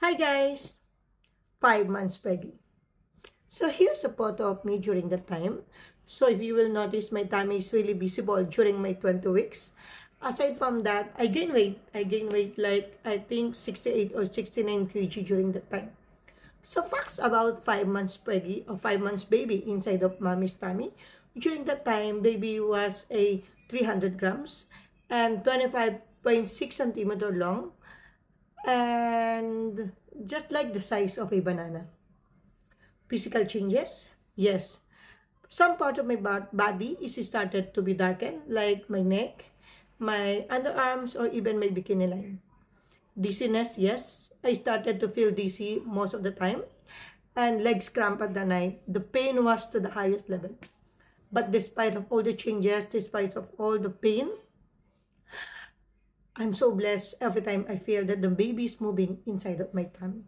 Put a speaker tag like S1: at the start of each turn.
S1: Hi guys! 5 months pregnant. So here's a photo of me during that time. So if you will notice, my tummy is really visible during my 20 weeks. Aside from that, I gain weight. I gain weight like I think 68 or 69 kg during that time. So facts about 5 months pregnant or 5 months baby inside of mommy's tummy. During that time, baby was a 300 grams and 25.6 centimeter long, and just like the size of a banana. Physical changes? Yes. Some part of my body is started to be darkened, like my neck, my underarms, or even my bikini line. Dizziness? Yes. I started to feel dizzy most of the time, and legs cramp at the night. The pain was to the highest level. But despite of all the changes, despite of all the pain, I'm so blessed every time I feel that the baby is moving inside of my tummy.